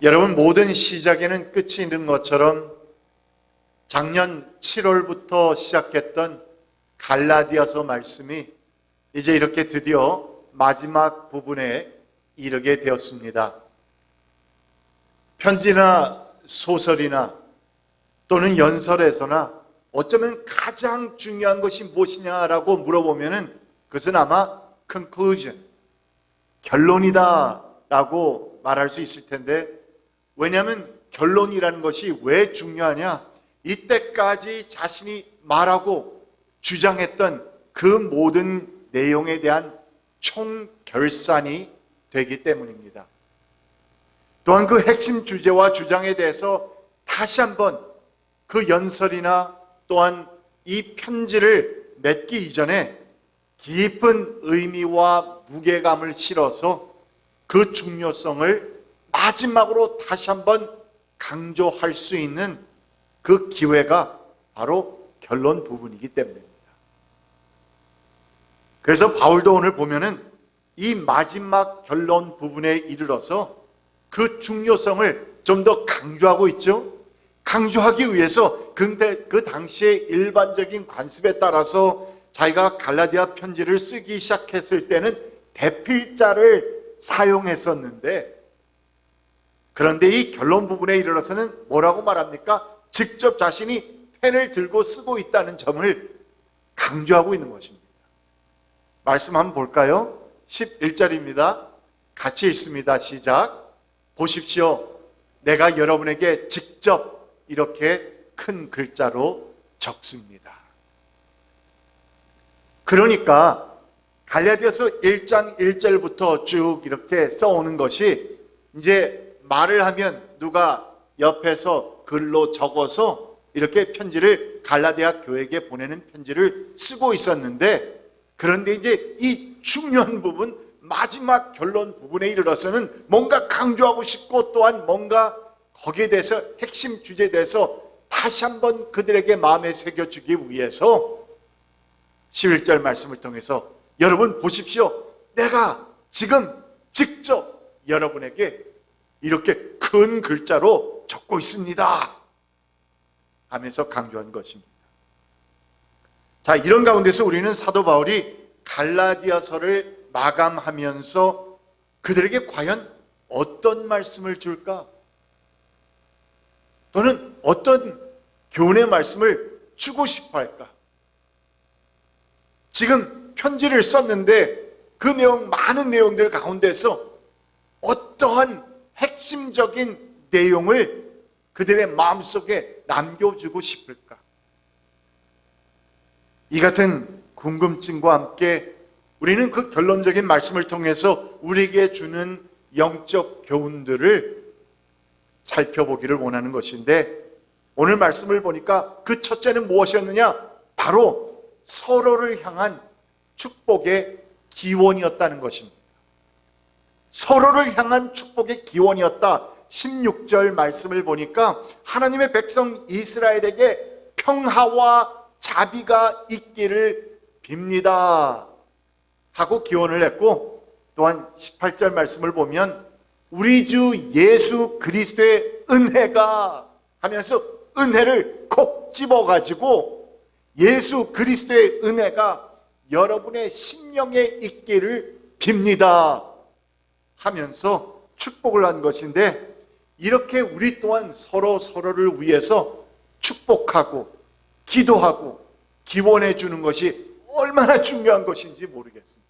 여러분, 모든 시작에는 끝이 있는 것처럼 작년 7월부터 시작했던 갈라디아서 말씀이 이제 이렇게 드디어 마지막 부분에 이르게 되었습니다. 편지나 소설이나 또는 연설에서나 어쩌면 가장 중요한 것이 무엇이냐라고 물어보면은 그것은 아마 conclusion, 결론이다 라고 말할 수 있을 텐데, 왜냐하면 결론이라는 것이 왜 중요하냐? 이때까지 자신이 말하고 주장했던 그 모든 내용에 대한 총결산이 되기 때문입니다. 또한 그 핵심 주제와 주장에 대해서 다시 한번 그 연설이나 또한 이 편지를 맺기 이전에 깊은 의미와 무게감을 실어서 그 중요성을 마지막으로 다시 한번 강조할 수 있는 그 기회가 바로 결론 부분이기 때문입니다. 그래서 바울도 오늘 보면은 이 마지막 결론 부분에 이르러서 그 중요성을 좀 더 강조하고 있죠. 강조하기 위해서 그 당시의 일반적인 관습에 따라서 자기가 갈라디아 편지를 쓰기 시작했을 때는 대필자를 사용했었는데, 그런데 이 결론 부분에 이르러서는 뭐라고 말합니까? 직접 자신이 펜을 들고 쓰고 있다는 점을 강조하고 있는 것입니다. 말씀 한번 볼까요? 11절입니다. 같이 읽습니다. 시작. 보십시오. 내가 여러분에게 직접 이렇게 큰 글자로 적습니다. 그러니까 갈라디아서 1장 1절부터 쭉 이렇게 써오는 것이 이제 말을 하면 누가 옆에서 글로 적어서 이렇게 편지를 갈라디아 교회에게 보내는 편지를 쓰고 있었는데, 그런데 이제 이 중요한 부분, 마지막 결론 부분에 이르러서는 뭔가 강조하고 싶고 또한 뭔가 거기에 대해서 핵심 주제에 대해서 다시 한번 그들에게 마음에 새겨주기 위해서 11절 말씀을 통해서 여러분 보십시오. 내가 지금 직접 여러분에게 이렇게 큰 글자로 적고 있습니다 하면서 강조한 것입니다. 자, 이런 가운데서 우리는 사도 바울이 갈라디아서를 마감하면서 그들에게 과연 어떤 말씀을 줄까? 또는 어떤 교훈의 말씀을 주고 싶어 할까? 지금 편지를 썼는데 그 내용, 많은 내용들 가운데서 어떠한 핵심적인 내용을 그들의 마음속에 남겨주고 싶을까? 이 같은 궁금증과 함께 우리는 그 결론적인 말씀을 통해서 우리에게 주는 영적 교훈들을 살펴보기를 원하는 것인데, 오늘 말씀을 보니까 그 첫째는 무엇이었느냐? 바로 서로를 향한 축복의 기원이었다는 것입니다. 서로를 향한 축복의 기원이었다. 16절 말씀을 보니까 하나님의 백성 이스라엘에게 평화와 자비가 있기를 빕니다 하고 기원을 했고, 또한 18절 말씀을 보면 우리 주 예수 그리스도의 은혜가 하면서 은혜를 콕 집어가지고 예수 그리스도의 은혜가 여러분의 심령에 있기를 빕니다 하면서 축복을 한 것인데, 이렇게 우리 또한 서로를 위해서 축복하고 기도하고 기원해 주는 것이 얼마나 중요한 것인지 모르겠습니다.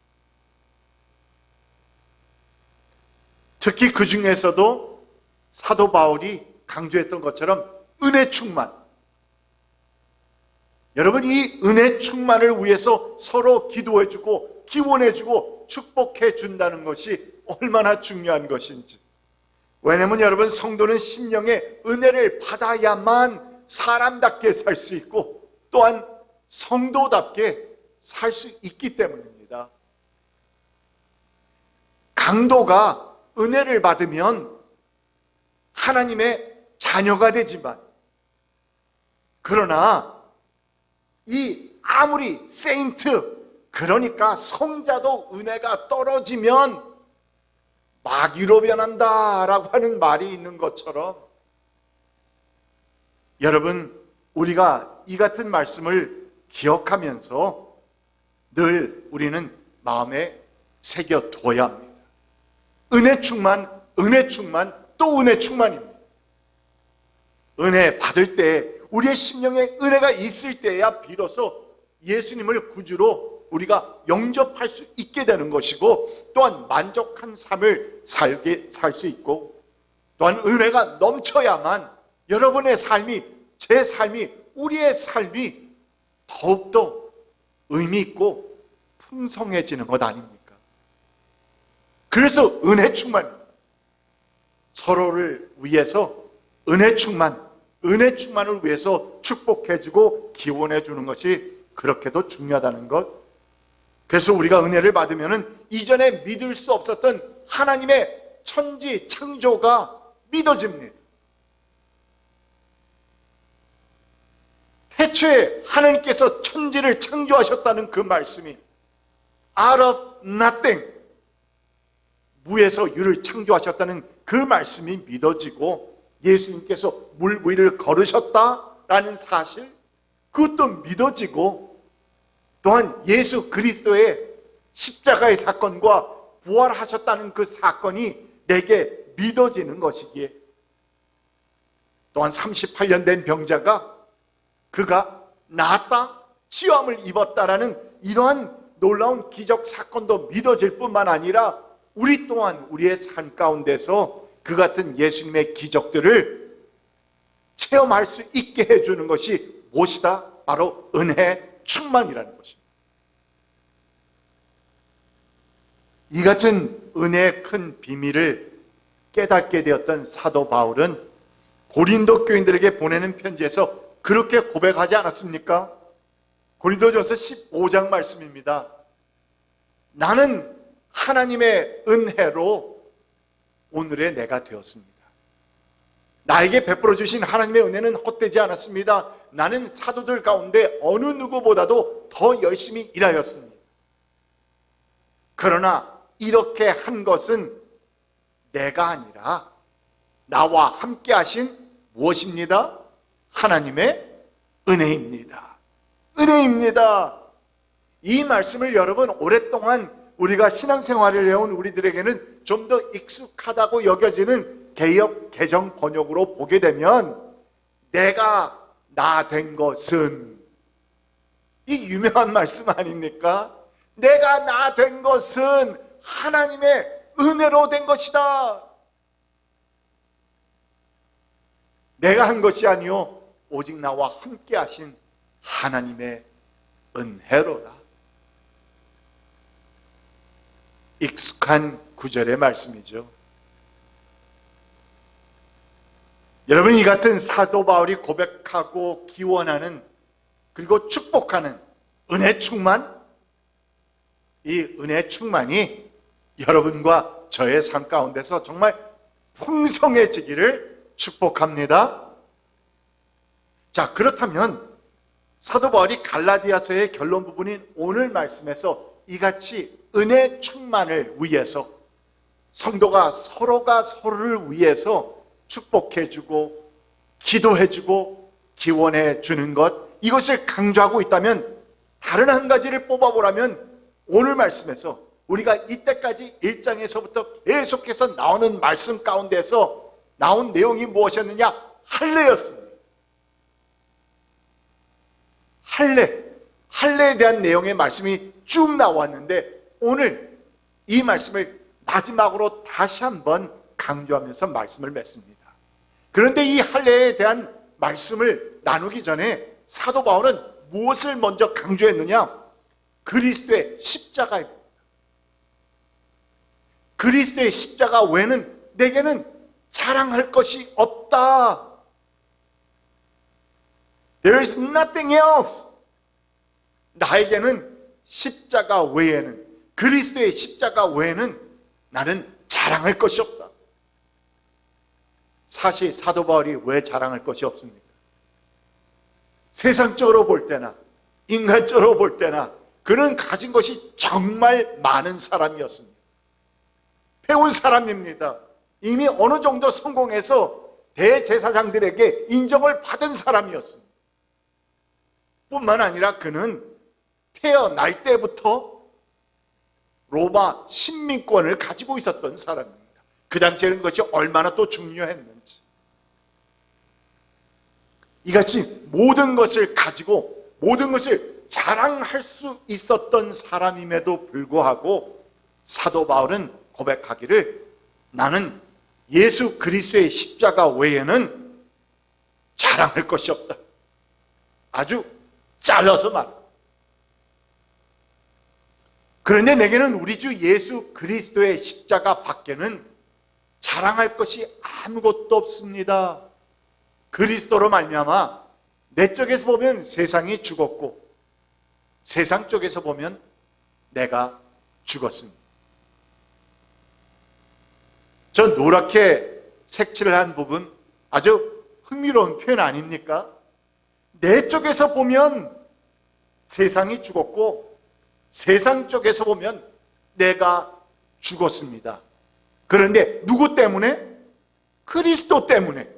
특히 그 중에서도 사도 바울이 강조했던 것처럼 은혜 충만. 여러분, 이 은혜 충만을 위해서 서로 기도해 주고 기원해 주고 축복해 준다는 것이 얼마나 중요한 것인지. 왜냐하면 여러분, 성도는 심령의 은혜를 받아야만 사람답게 살 수 있고 또한 성도답게 살 수 있기 때문입니다. 강도가 은혜를 받으면 하나님의 자녀가 되지만, 그러나 이 아무리 세인트, 그러니까 성자도 은혜가 떨어지면 마귀로 변한다라고 하는 말이 있는 것처럼, 여러분, 우리가 이 같은 말씀을 기억하면서 늘 우리는 마음에 새겨둬야 합니다. 은혜 충만, 은혜 충만, 또 은혜 충만입니다. 은혜 받을 때, 우리의 심령에 은혜가 있을 때야 비로소 예수님을 구주로 우리가 영접할 수 있게 되는 것이고, 또한 만족한 삶을 살 수 있고, 또한 은혜가 넘쳐야만 여러분의 삶이, 제 삶이, 우리의 삶이 더욱더 의미 있고 풍성해지는 것 아닙니까? 그래서 은혜 충만, 서로를 위해서 은혜 충만, 은혜 충만을 위해서 축복해주고 기원해주는 것이 그렇게도 중요하다는 것. 그래서 우리가 은혜를 받으면 이전에 믿을 수 없었던 하나님의 천지 창조가 믿어집니다. 태초에 하나님께서 천지를 창조하셨다는 그 말씀이 out of nothing, 무에서 유를 창조하셨다는 그 말씀이 믿어지고, 예수님께서 물 위를 걸으셨다라는 사실, 그것도 믿어지고, 또한 예수 그리스도의 십자가의 사건과 부활하셨다는 그 사건이 내게 믿어지는 것이기에, 또한 38년 된 병자가 그가 나았다, 치유함을 입었다라는 이러한 놀라운 기적 사건도 믿어질 뿐만 아니라, 우리 또한 우리의 삶 가운데서 그 같은 예수님의 기적들을 체험할 수 있게 해주는 것이 무엇이다? 바로 은혜 충만이라는 것입니다. 이 같은 은혜의 큰 비밀을 깨닫게 되었던 사도 바울은 고린도 교인들에게 보내는 편지에서 그렇게 고백하지 않았습니까? 고린도전서 15장 말씀입니다. 나는 하나님의 은혜로 오늘의 내가 되었습니다. 나에게 베풀어 주신 하나님의 은혜는 헛되지 않았습니다. 나는 사도들 가운데 어느 누구보다도 더 열심히 일하였습니다. 그러나 이렇게 한 것은 내가 아니라 나와 함께 하신 무엇입니다? 하나님의 은혜입니다. 은혜입니다. 이 말씀을 여러분, 오랫동안 우리가 신앙생활을 해온 우리들에게는 좀 더 익숙하다고 여겨지는 개역 개정 번역으로 보게 되면, 내가 나 된 것은, 이 유명한 말씀 아닙니까? 내가 나 된 것은 하나님의 은혜로 된 것이다. 내가 한 것이 아니요 오직 나와 함께 하신 하나님의 은혜로라. 익숙한 구절의 말씀이죠. 여러분, 이 같은 사도 바울이 고백하고 기원하는, 그리고 축복하는 은혜 충만, 이 은혜 충만이 여러분과 저의 삶 가운데서 정말 풍성해지기를 축복합니다. 자, 그렇다면 사도 바울이 갈라디아서의 결론 부분인 오늘 말씀에서 이같이 은혜 충만을 위해서, 성도가 서로가 서로를 위해서 축복해주고 기도해주고 기원해주는 것, 이것을 강조하고 있다면, 다른 한 가지를 뽑아보라면 오늘 말씀에서 우리가 이때까지 1장에서부터 계속해서 나오는 말씀 가운데서 나온 내용이 무엇이었느냐? 할례였습니다. 할례에 대한 내용의 말씀이 쭉 나왔는데, 오늘 이 말씀을 마지막으로 다시 한번 강조하면서 말씀을 맺습니다. 그런데 이 할례에 대한 말씀을 나누기 전에 사도 바울은 무엇을 먼저 강조했느냐? 그리스도의 십자가입니다. 그리스도의 십자가 외에는 내게는 자랑할 것이 없다. There is nothing else. 나에게는 십자가 외에는, 그리스도의 십자가 외에는 나는 자랑할 것이 없다. 사실 사도 바울이 왜 자랑할 것이 없습니까? 세상적으로 볼 때나 인간적으로 볼 때나 그는 가진 것이 정말 많은 사람이었습니다. 배운 사람입니다. 이미 어느 정도 성공해서 대제사장들에게 인정을 받은 사람이었습니다. 뿐만 아니라 그는 태어날 때부터 로마 신민권을 가지고 있었던 사람입니다. 그 당시에는 그것이 얼마나 또 중요했는지. 이같이 모든 것을 가지고 모든 것을 자랑할 수 있었던 사람임에도 불구하고 사도 바울은 고백하기를 나는 예수 그리스도의 십자가 외에는 자랑할 것이 없다. 아주 잘라서 말합니다. 그런데 내게는 우리 주 예수 그리스도의 십자가 밖에는 자랑할 것이 아무것도 없습니다. 그리스도로 말미암아 내 쪽에서 보면 세상이 죽었고 세상 쪽에서 보면 내가 죽었습니다. 저 노랗게 색칠을 한 부분 아주 흥미로운 표현 아닙니까? 내 쪽에서 보면 세상이 죽었고 세상 쪽에서 보면 내가 죽었습니다. 그런데 누구 때문에? 그리스도 때문에.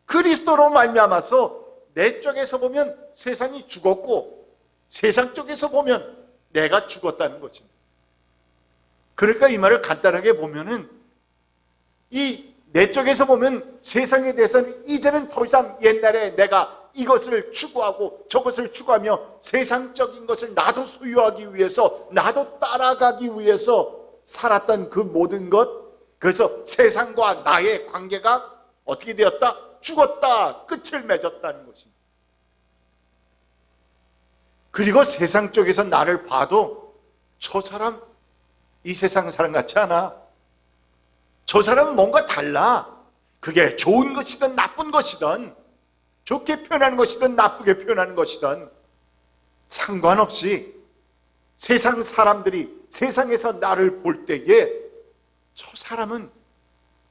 그리스도로 말미암아서 내 쪽에서 보면 세상이 죽었고 세상 쪽에서 보면 내가 죽었다는 것입니다. 그러니까 이 말을 간단하게 보면은 이 내 쪽에서 보면 세상에 대해서는 이제는 더 이상 옛날에 내가 이것을 추구하고 저것을 추구하며 세상적인 것을 나도 소유하기 위해서 나도 따라가기 위해서 살았던 그 모든 것, 그래서 세상과 나의 관계가 어떻게 되었다? 죽었다, 끝을 맺었다는 것입니다. 그리고 세상 쪽에서 나를 봐도 저 사람 이 세상 사람 같지 않아. 저 사람은 뭔가 달라. 그게 좋은 것이든 나쁜 것이든 좋게 표현하는 것이든 나쁘게 표현하는 것이든 상관없이 세상 사람들이 세상에서 나를 볼 때에 저 사람은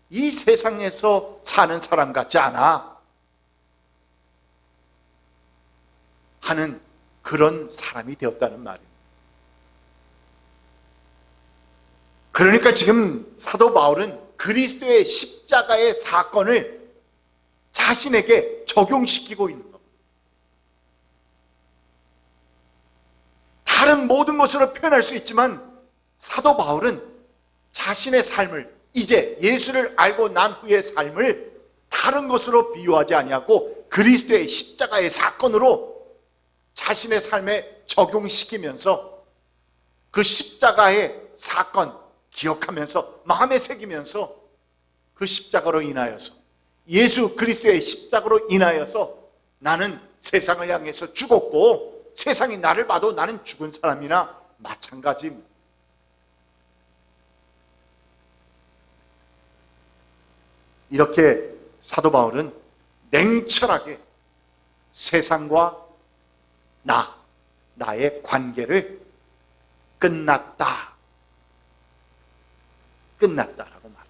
이 세상에서 사는 사람 같지 않아 하는 그런 사람이 되었다는 말입니다. 그러니까 지금 사도 바울은 그리스도의 십자가의 사건을 자신에게 적용시키고 있는 겁니다. 다른 모든 것으로 표현할 수 있지만 사도 바울은 자신의 삶을 이제 예수를 알고 난 후의 삶을 다른 것으로 비유하지 아니하고 그리스도의 십자가의 사건으로 자신의 삶에 적용시키면서 그 십자가의 사건 기억하면서 마음에 새기면서 그 십자가로 인하여서 예수 그리스도의 십자가로 인하여서 나는 세상을 향해서 죽었고 세상이 나를 봐도 나는 죽은 사람이나 마찬가지입니다. 이렇게 사도 바울은 냉철하게 세상과 나의 관계를 끝났다라고 말합니다.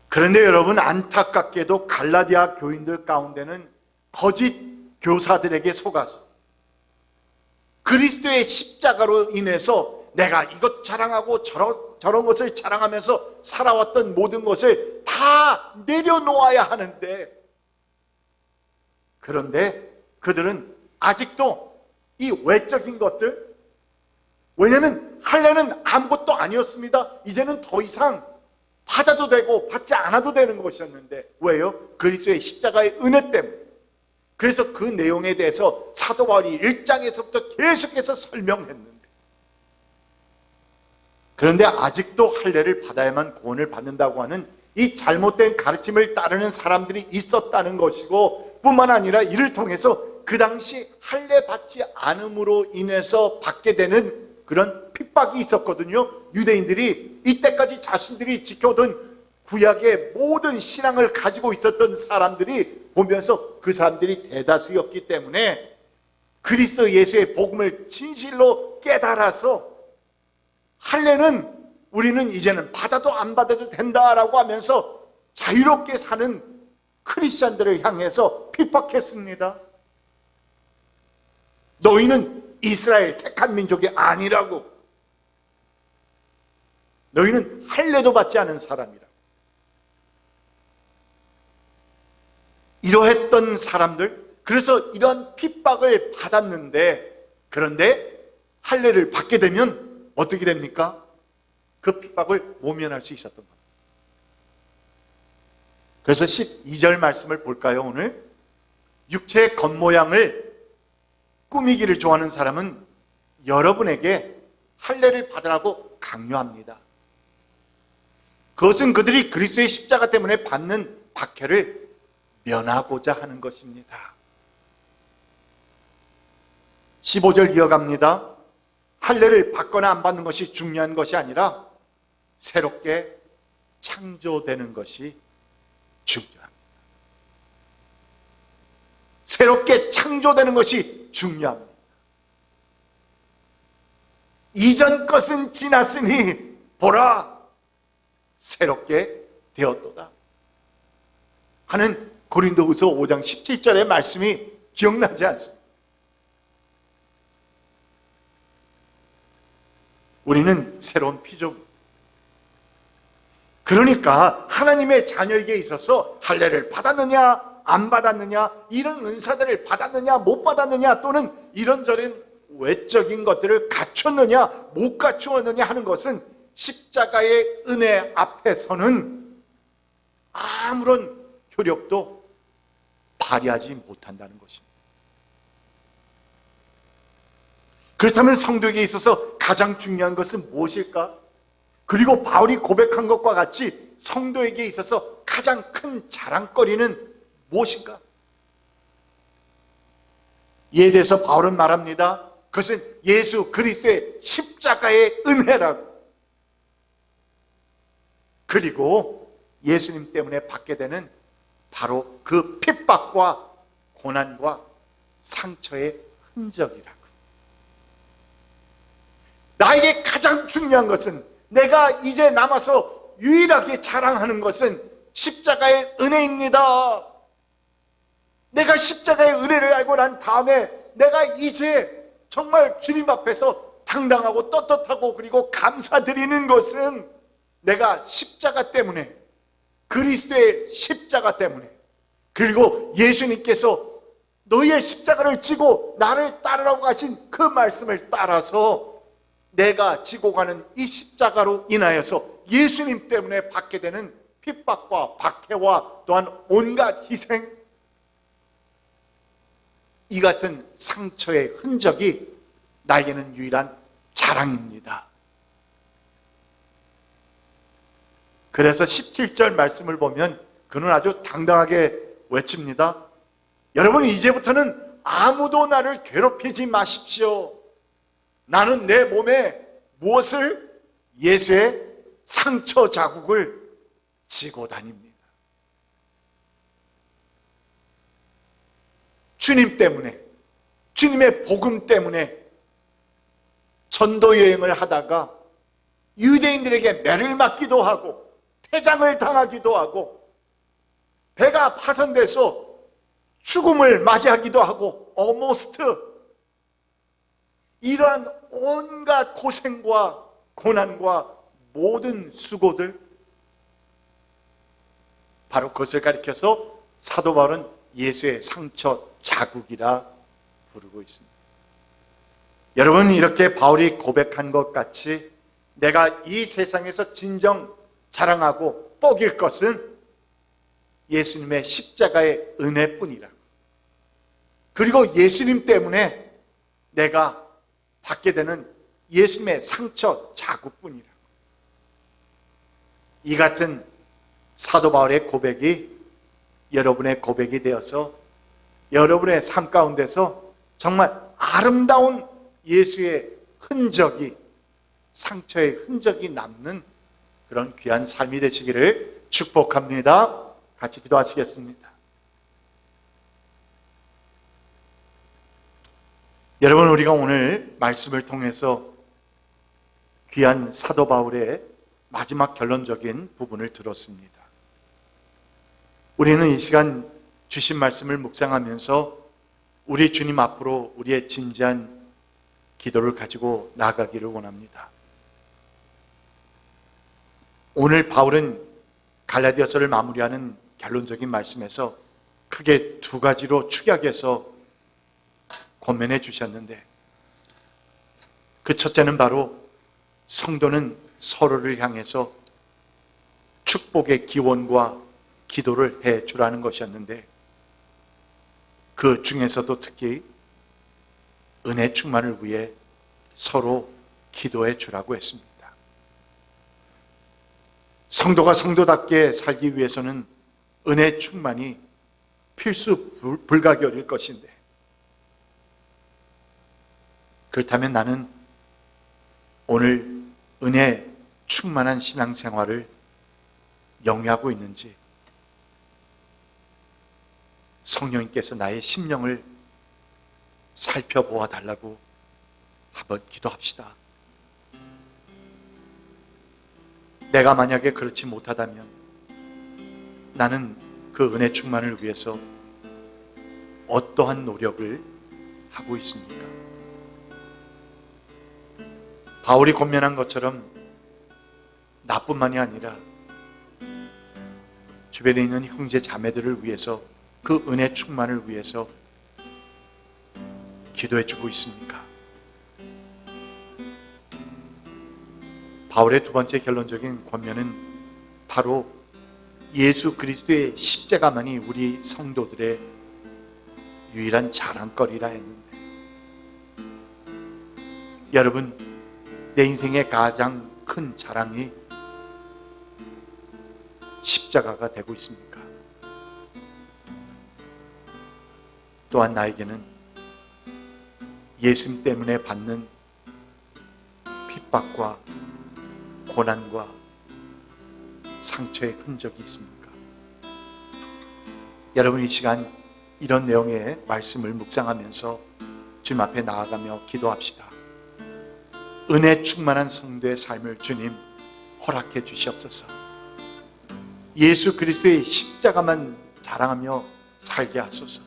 그런데 여러분, 안타깝게도 갈라디아 교인들 가운데는 거짓 교사들에게 속아서 그리스도의 십자가로 인해서 내가 이것 자랑하고 저런 것을 자랑하면서 살아왔던 모든 것을 다 내려놓아야 하는데, 그런데 그들은 아직도 이 외적인 것들, 왜냐하면 할례는 아무것도 아니었습니다. 이제는 더 이상 받아도 되고 받지 않아도 되는 것이었는데, 왜요? 그리스도의 십자가의 은혜 때문에. 그래서 그 내용에 대해서 사도 바울이 1장에서부터 계속해서 설명했는데, 그런데 아직도 할례를 받아야만 구원을 받는다고 하는 이 잘못된 가르침을 따르는 사람들이 있었다는 것이고, 뿐만 아니라 이를 통해서 그 당시 할례 받지 않음으로 인해서 받게 되는 그런 핍박이 있었거든요. 유대인들이 이때까지 자신들이 지켜오던 구약의 모든 신앙을 가지고 있었던 사람들이 보면서 그 사람들이 대다수였기 때문에 그리스도 예수의 복음을 진실로 깨달아서 할례는 우리는 이제는 받아도 안 받아도 된다라고 하면서 자유롭게 사는 크리스찬들을 향해서 핍박했습니다. 너희는 이스라엘 택한 민족이 아니라고. 너희는 할례도 받지 않은 사람이라. 이러했던 사람들, 그래서 이러한 핍박을 받았는데, 그런데 할례를 받게 되면 어떻게 됩니까? 그 핍박을 모면할 수 있었던 겁니다. 그래서 12절 말씀을 볼까요? 오늘 육체의 겉모양을 꾸미기를 좋아하는 사람은 여러분에게 할례를 받으라고 강요합니다. 그것은 그들이 그리스도의 십자가 때문에 받는 박해를 면하고자 하는 것입니다. 15절 이어갑니다. 할례를 받거나 안 받는 것이 중요한 것이 아니라 새롭게 창조되는 것이 중요합니다. 새롭게 창조되는 것이 중요합니다. 이전 것은 지났으니 보라 새롭게 되었도다 하는 고린도후서 5장 17절의 말씀이 기억나지 않습니다. 우리는 새로운 피조물. 그러니까 하나님의 자녀에게 있어서 할례를 받았느냐 안 받았느냐, 이런 은사들을 받았느냐 못 받았느냐, 또는 이런저런 외적인 것들을 갖췄느냐 못 갖추었느냐 하는 것은 십자가의 은혜 앞에서는 아무런 효력도 발휘하지 못한다는 것입니다. 그렇다면 성도에게 있어서 가장 중요한 것은 무엇일까? 그리고 바울이 고백한 것과 같이 성도에게 있어서 가장 큰 자랑거리는 무엇인가? 이에 대해서 바울은 말합니다. 그것은 예수 그리스도의 십자가의 은혜라고. 그리고 예수님 때문에 받게 되는 바로 그 핍박과 고난과 상처의 흔적이라고. 나에게 가장 중요한 것은, 내가 이제 남아서 유일하게 자랑하는 것은 십자가의 은혜입니다. 내가 십자가의 은혜를 알고 난 다음에 내가 이제 정말 주님 앞에서 당당하고 떳떳하고 그리고 감사드리는 것은 내가 십자가 때문에, 그리스도의 십자가 때문에, 그리고 예수님께서 너희의 십자가를 지고 나를 따르라고 하신 그 말씀을 따라서 내가 지고 가는 이 십자가로 인하여서 예수님 때문에 받게 되는 핍박과 박해와 또한 온갖 희생, 이 같은 상처의 흔적이 나에게는 유일한 자랑입니다. 그래서 17절 말씀을 보면 그는 아주 당당하게 외칩니다. 여러분, 이제부터는 아무도 나를 괴롭히지 마십시오. 나는 내 몸에 무엇을? 예수의 상처 자국을 지고 다닙니다. 주님 때문에, 주님의 복음 때문에 전도 여행을 하다가 유대인들에게 매를 맞기도 하고 퇴장을 당하기도 하고 배가 파손돼서 죽음을 맞이하기도 하고 almost, 이러한 온갖 고생과 고난과 모든 수고들, 바로 그것을 가리켜서 사도 바울은 예수의 상처 자국이라 부르고 있습니다. 여러분, 이렇게 바울이 고백한 것 같이 내가 이 세상에서 진정 자랑하고 뻑일 것은 예수님의 십자가의 은혜뿐이라고. 그리고 예수님 때문에 내가 받게 되는 예수님의 상처 자국뿐이라고. 이 같은 사도 바울의 고백이 여러분의 고백이 되어서 여러분의 삶 가운데서 정말 아름다운 예수의 흔적이, 상처의 흔적이 남는 그런 귀한 삶이 되시기를 축복합니다. 같이 기도하시겠습니다. 여러분, 우리가 오늘 말씀을 통해서 귀한 사도 바울의 마지막 결론적인 부분을 들었습니다. 우리는 이 시간 주신 말씀을 묵상하면서 우리 주님 앞으로 우리의 진지한 기도를 가지고 나아가기를 원합니다. 오늘 바울은 갈라디아서를 마무리하는 결론적인 말씀에서 크게 두 가지로 축약해서 권면해 주셨는데, 그 첫째는 바로 성도는 서로를 향해서 축복의 기원과 기도를 해 주라는 것이었는데, 그 중에서도 특히 은혜 충만을 위해 서로 기도해 주라고 했습니다. 성도가 성도답게 살기 위해서는 은혜 충만이 필수 불가결일 것인데, 그렇다면 나는 오늘 은혜 충만한 신앙생활을 영위하고 있는지 성령님께서 나의 심령을 살펴보아 달라고 한번 기도합시다. 내가 만약에 그렇지 못하다면 나는 그 은혜 충만을 위해서 어떠한 노력을 하고 있습니까? 바울이 권면한 것처럼 나뿐만이 아니라 주변에 있는 형제 자매들을 위해서 그 은혜 충만을 위해서 기도해 주고 있습니까? 바울의 두 번째 결론적인 권면은 바로 예수 그리스도의 십자가만이 우리 성도들의 유일한 자랑거리라 했는데, 여러분, 내 인생의 가장 큰 자랑이 십자가가 되고 있습니까? 또한 나에게는 예수님 때문에 받는 핍박과 고난과 상처의 흔적이 있습니까? 여러분, 이 시간 이런 내용의 말씀을 묵상하면서 주님 앞에 나아가며 기도합시다. 은혜 충만한 성도의 삶을 주님 허락해 주시옵소서. 예수 그리스도의 십자가만 자랑하며 살게 하소서.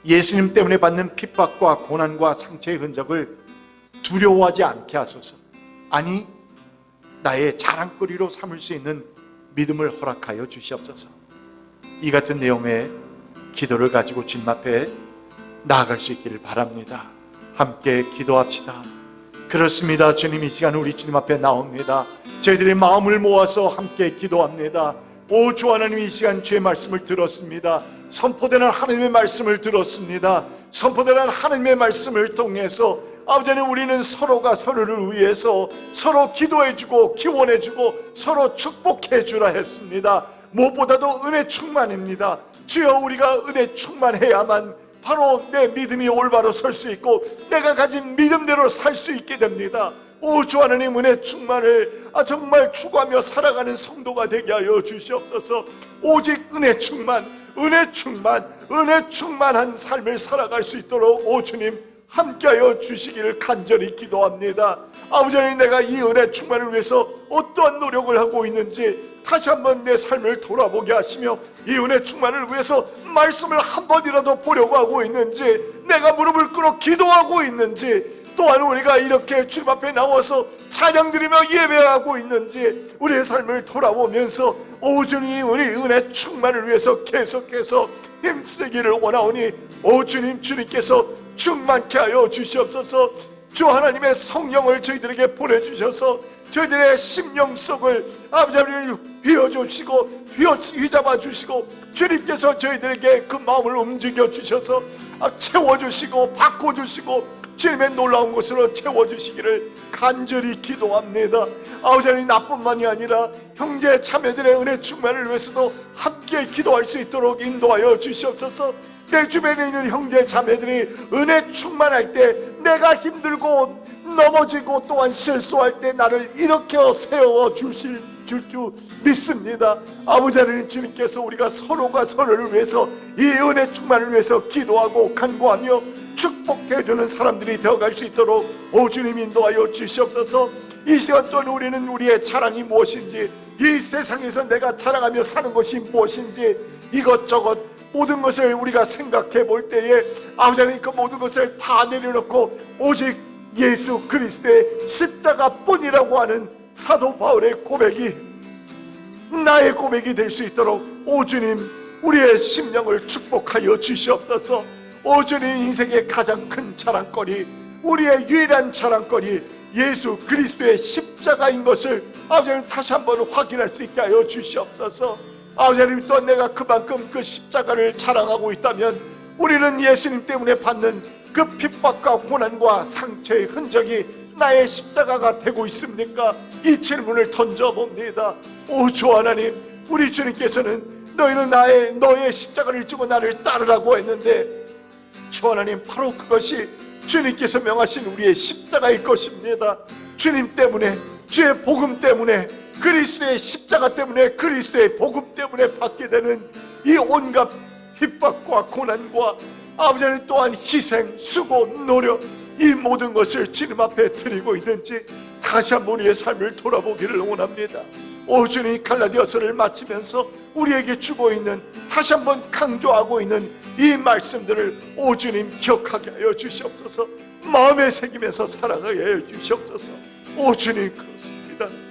예수님 때문에 받는 핍박과 고난과 상처의 흔적을 두려워하지 않게 하소서. 아니, 나의 자랑거리로 삼을 수 있는 믿음을 허락하여 주시옵소서. 이 같은 내용의 기도를 가지고 주님 앞에 나아갈 수 있기를 바랍니다. 함께 기도합시다. 그렇습니다. 주님, 이 시간 우리 주님 앞에 나옵니다. 저희들의 마음을 모아서 함께 기도합니다. 오 주 하나님, 이 시간 주의 말씀을 들었습니다. 선포되는 하나님의 말씀을 들었습니다. 선포되는 하나님의 말씀을 통해서 아버지 하나님, 우리는 서로가 서로를 위해서 서로 기도해주고 기원해주고 서로 축복해주라 했습니다. 무엇보다도 은혜 충만입니다. 주여, 우리가 은혜 충만해야만 바로 내 믿음이 올바로 설 수 있고 내가 가진 믿음대로 살 수 있게 됩니다. 오 주 하나님, 은혜 충만을 정말 추구하며 살아가는 성도가 되게 하여 주시옵소서. 오직 은혜 충만, 은혜 충만한 삶을 살아갈 수 있도록 오 주님 함께하여 주시기를 간절히 기도합니다. 아버지 하나님, 내가 이 은혜 충만을 위해서 어떠한 노력을 하고 있는지 다시 한번 내 삶을 돌아보게 하시며, 이 은혜 충만을 위해서 말씀을 한 번이라도 보려고 하고 있는지, 내가 무릎을 꿇어 기도하고 있는지, 또한 우리가 이렇게 주님 앞에 나와서 찬양드리며 예배하고 있는지 우리의 삶을 돌아보면서 오 주님, 우리 은혜 충만을 위해서 계속해서 힘쓰기를 원하오니 오 주님, 주님께서 충만케 하여 주시옵소서. 주 하나님의 성령을 저희들에게 보내주셔서 저희들의 심령 속을 아버지 하나님 휘어주시고 휘잡아 주시고, 주님께서 저희들에게 그 마음을 움직여 주셔서 채워주시고 바꿔주시고 주님의 놀라운 것으로 채워주시기를 간절히 기도합니다. 아버지 하나님, 나뿐만이 아니라 형제 자매들의 은혜 충만을 위해서도 함께 기도할 수 있도록 인도하여 주시옵소서. 내 주변에 있는 형제 자매들이 은혜 충만할 때 내가 힘들고 넘어지고 또한 실수할 때 나를 일으켜 세워 주실 줄 믿습니다. 아버지 하나님, 주님께서 우리가 서로가 서로를 위해서 이 은혜 충만을 위해서 기도하고 간구하며 축복해주는 사람들이 되어갈 수 있도록 오 주님 인도하여 주시옵소서. 이 시간 또한 우리는 우리의 자랑이 무엇인지, 이 세상에서 내가 자랑하며 사는 것이 무엇인지, 이것저것 모든 것을 우리가 생각해 볼 때에 아버지 하나님, 그 모든 것을 다 내려놓고 오직 예수 그리스도의 십자가뿐이라고 하는 사도 바울의 고백이 나의 고백이 될 수 있도록 오 주님, 우리의 심령을 축복하여 주시옵소서. 오 주님, 인생의 가장 큰 자랑거리, 우리의 유일한 자랑거리 예수 그리스도의 십자가인 것을 아버지 하나님 다시 한번 확인할 수 있게 하여 주시옵소서. 아버지 하나님, 또 내가 그만큼 그 십자가를 자랑하고 있다면 우리는 예수님 때문에 받는 그 핍박과 고난과 상처의 흔적이 나의 십자가가 되고 있습니까? 이 질문을 던져봅니다. 오 주 하나님, 우리 주님께서는 너희는 너의 십자가를 지고 나를 따르라고 했는데, 주 하나님, 바로 그것이 주님께서 명하신 우리의 십자가일 것입니다. 주님 때문에, 주의 복음 때문에, 그리스도의 십자가 때문에, 그리스도의 복음 때문에 받게 되는 이 온갖 핍박과 고난과 아버지 하나님 또한 희생, 수고, 노력, 이 모든 것을 주님 앞에 드리고 있는지 다시 한번 우리의 삶을 돌아보기를 원합니다. 오 주님, 갈라디아서를 마치면서 우리에게 주고 있는, 다시 한번 강조하고 있는 이 말씀들을 오 주님 기억하게 하여 주시옵소서. 마음에 새기면서 살아가게 하여 주시옵소서. 오 주님, 그렇습니다.